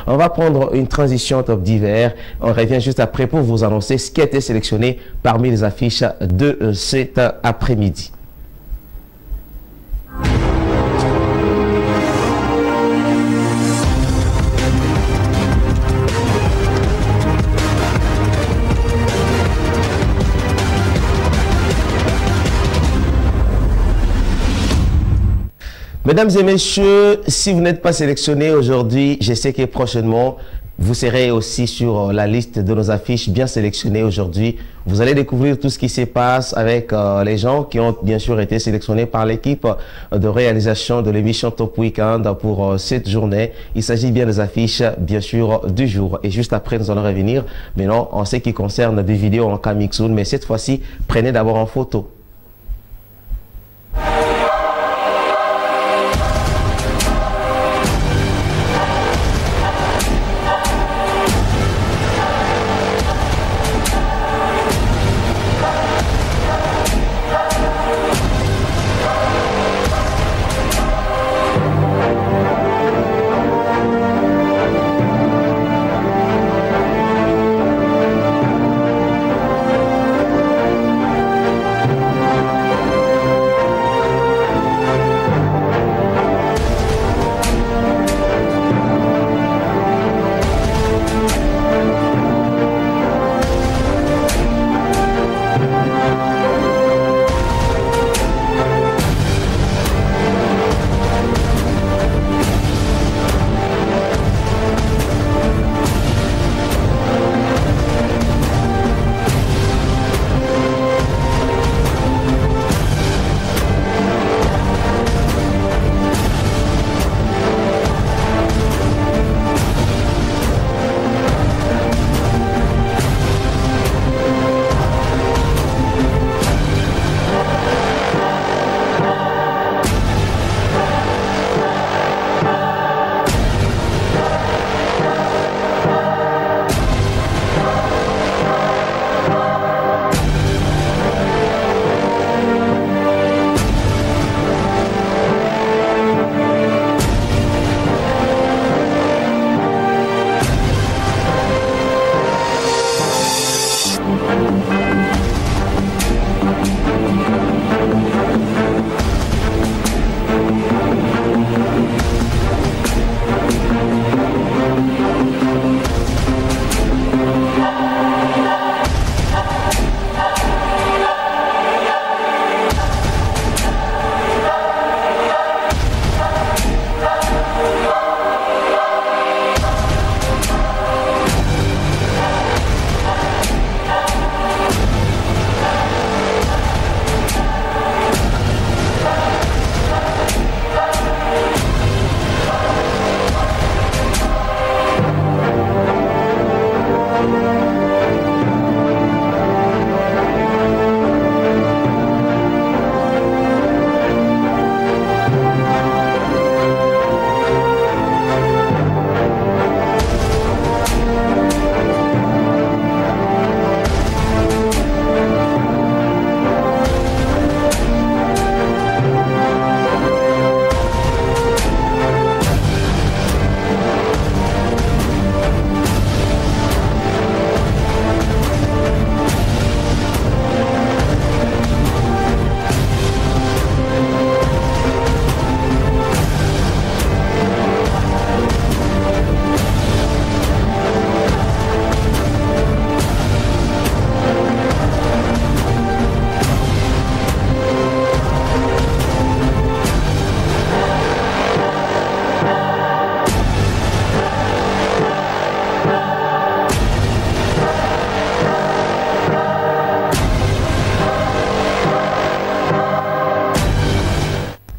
On va prendre une transition top d'hiver. On revient juste après pour vous annoncer ce qui a été sélectionné parmi les affiches de cet après-midi. Mesdames et messieurs, si vous n'êtes pas sélectionnés aujourd'hui, je sais que prochainement, vous serez aussi sur la liste de nos affiches bien sélectionnées aujourd'hui. Vous allez découvrir tout ce qui se passe avec les gens qui ont bien sûr été sélectionnés par l'équipe de réalisation de l'émission Top Weekend pour cette journée. Il s'agit bien des affiches, bien sûr, du jour. Et juste après, nous allons revenir maintenant en ce qui concerne des vidéos en coming soon. Mais cette fois-ci, prenez d'abord en photo.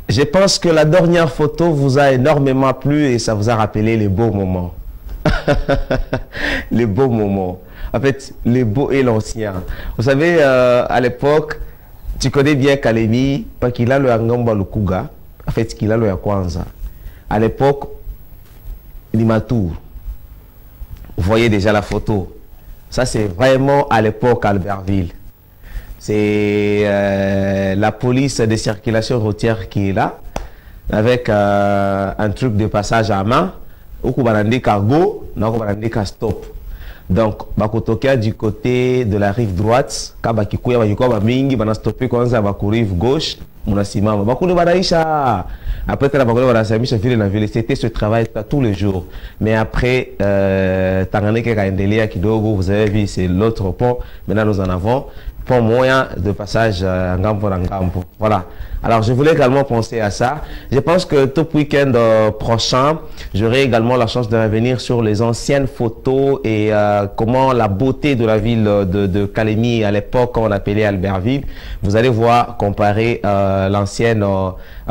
Je pense que la dernière photo vous a énormément plu et ça vous a rappelé les beaux moments. Les beaux moments. En fait, les beaux et l'ancien. Vous savez, à l'époque, tu connais bien Kalemi, pas qu'il a le Angamba Lukuga, en fait, qu'il a le Yakwanza. À l'époque, Limatour. Vous voyez déjà la photo. Ça, c'est vraiment à l'époque Albertville. C'est la police de circulation routière qui est là, avec un truc de passage à main. okubanande cargo, na okubanande stop. Donc, bakotokia du côté de la rive droite, kabakikuya bakikuya bamingi, bana stopper kwanza baku rive gauche, munasimama. Bakulu banaisha. Après que la bakulu banasamisha ville na ville, c'était ce travail tous les jours. Mais après, Tangane Kekaendelea kidogo, vous avez vu, c'est l'autre pont. Maintenant, nous en avons pont moyen de passage Ngampo na Ngampo. Voilà. Alors, je voulais également penser à ça. Je pense que tout week-end prochain, j'aurai également la chance de revenir sur les anciennes photos et comment la beauté de la ville de Kalemi à l'époque, quand on appelait Albertville. Vous allez voir comparer l'ancienne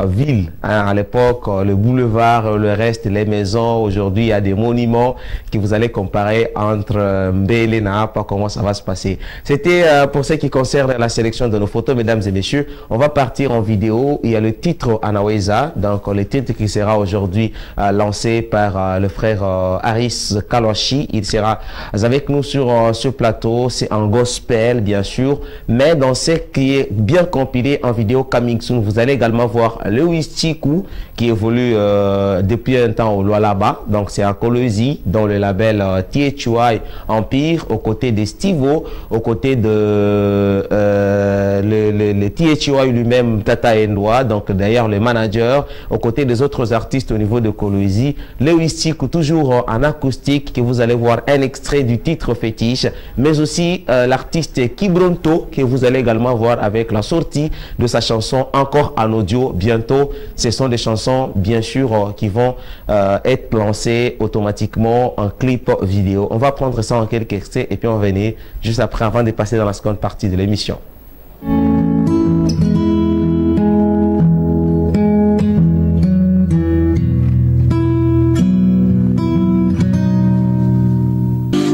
ville. Hein, à l'époque, le boulevard, le reste, les maisons. Aujourd'hui, il y a des monuments que vous allez comparer entre Mbele et Naapa, comment ça va se passer. C'était pour ce qui concerne la sélection de nos photos, mesdames et messieurs. On va partir en vidéo. Il y a le titre Anaweza, donc le titre qui sera aujourd'hui lancé par le frère Haris Kalwashi. Il sera avec nous sur ce plateau. C'est un gospel, bien sûr, mais dans ce qui est bien compilé en vidéo coming soon, vous allez également voir Lewis Chiku qui évolue depuis un temps au Lualaba. Donc c'est à Kolwezi dans le label THY Empire, aux côtés de Stivo, aux côtés de le THY lui-même, Tata Endwa, donc d'ailleurs le manager, aux côtés des autres artistes au niveau de Kolwezi. Lewis Chiku toujours en acoustique, que vous allez voir un extrait du titre fétiche, mais aussi l'artiste Kibronto que vous allez également voir avec la sortie de sa chanson encore en audio bientôt. Ce sont des chansons bien sûr qui vont être lancées automatiquement en clip vidéo. On va prendre ça en quelques extraits et puis on va venir juste après avant de passer dans la seconde partie de l'émission.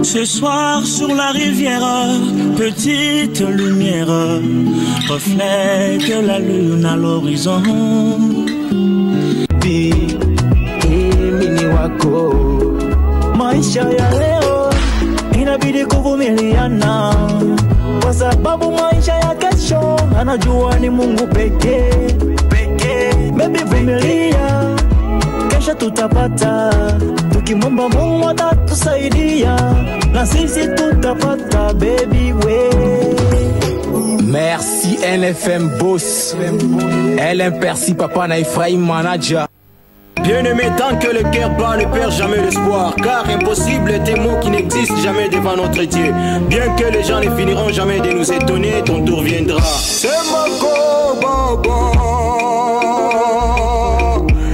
Ce soir sur la rivière, petite lumière reflète la lune à l'horizon. Mini wako maisha ya leo inabidi kuvumiliana, kwa sababu maisha ya kesho anajua ni Mungu pekee. Baby vumilia, kesho tutapata, tukimwomba Mungu atatusaidia, na sisi tutapata baby we. Merci NFM Boss, LM Percy, Papa na Ephraim Manager. Bien-aimé, tant que le cœur bat ne perd jamais l'espoir, car impossible est un mot qui n'existe jamais devant notre Dieu. Bien que les gens ne finiront jamais de nous étonner, ton tour viendra. C'est Mako Baba,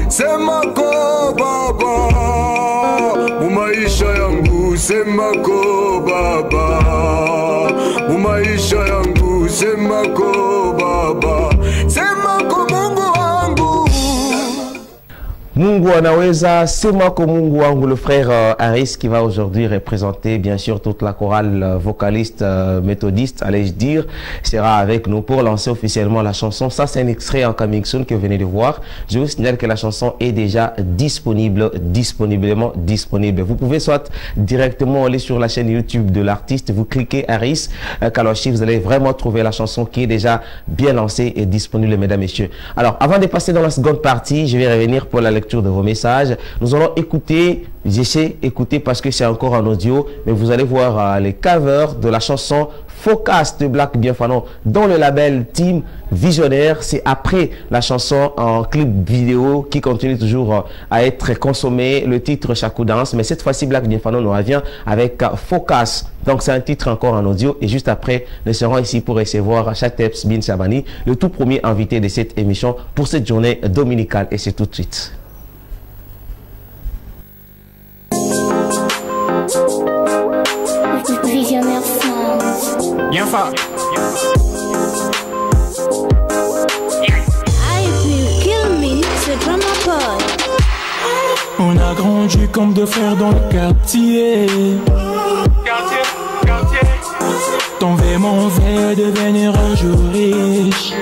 c'est Mako Baba, Mumaisha yangu, c'est Mako Baba, Mumaisha yangu, c'est Mako Baba, c'est Mako Mungu wangu. Mungu Anaweza, c'est moi comme Mungu wangu, le frère Haris qui va aujourd'hui représenter bien sûr toute la chorale vocaliste méthodiste, allais-je dire, sera avec nous pour lancer officiellement la chanson. Ça c'est un extrait en coming soon que vous venez de voir. Je vous signale que la chanson est déjà disponible. Vous pouvez soit directement aller sur la chaîne YouTube de l'artiste, vous cliquez Haris Kalwashi, vous allez vraiment trouver la chanson qui est déjà bien lancée et disponible, mesdames et messieurs. Alors avant de passer dans la seconde partie, je vais revenir pour la lecture de vos messages. Nous allons écouter, j'essaie d'écouter parce que c'est encore en audio, mais vous allez voir les covers de la chanson Focus de Black Bienfanon dans le label Team Visionnaire. C'est après la chanson en clip vidéo qui continue toujours à être consommée, le titre Chakou Dance, mais cette fois-ci Black Bienfanon nous revient avec Focus. Donc c'est un titre encore en audio et juste après nous serons ici pour recevoir Chateps Bin Sabani, le tout premier invité de cette émission pour cette journée dominicale, et c'est tout de suite. Visionnaire Sound. Bien fort. I will kill me, c'est drama boy. On a grandi comme deux frères dans le quartier. Ton verre mon verre devenir un jour riche.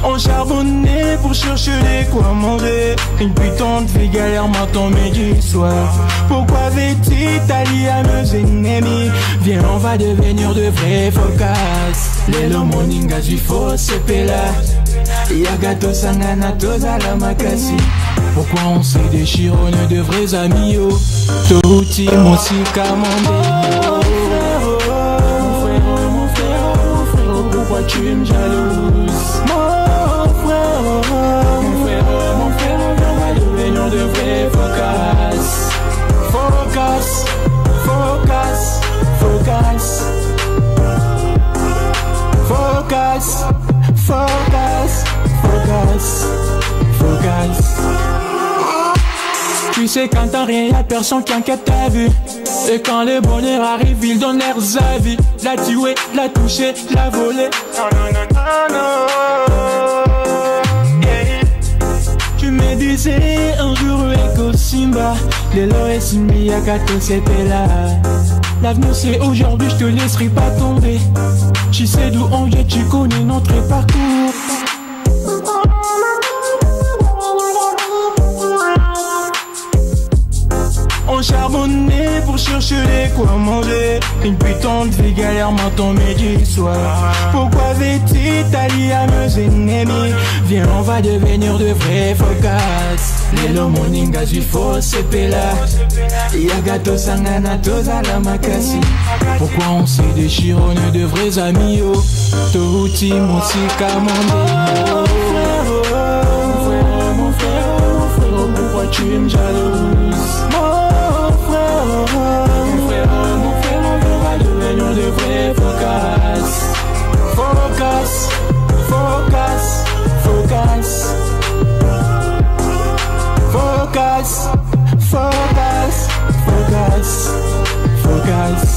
On charbonnait pour chercher de quoi manger. Une putain de vie galère m'attend midi soir. Pourquoi veux-tu t'allier à nos ennemis? Viens, on va devenir de vrais focus. Les lomoningas du faux c'est là. Y'a gâteau sangana toza la makasi. Pourquoi on se déchire, on est de vrais amis, oh. Touti, mon si camandé. Mon frère, pourquoi tu me jalouses? Mon frère, on va devenir de vrais focus. Focus, focus, focus. Focus, focus, focus, focus. Tu sais quand t'as rien, y'a personne qui enquête ta vue. Et quand le bonheur arrive, il donne l'air à vie. La tuer, la toucher, la voler. Tu me disais un jour Eko Simba, Lelo et Simbi Akato c'était là. L'avenir c'est aujourd'hui, je te laisserai pas tomber. Tu sais d'où on vient, tu connais notre parcours. On charbonnait pour chercher les quoi manger. Une putain de vie galère matin, midi, soir. Pourquoi veux-tu t'allier à mes ennemis? Viens, on va devenir de vrais focus. Lelo moninga du faux c'est là. Yagato sangana toza la makasi. Pourquoi on se déchire, on est de vrais amis, oh. Touti mon si camandé. Mon frère, pourquoi tu me jalouses? Mon frère, on va devenir de vrais focus. Focus, focus, focus. Focus, focus, focus, focus.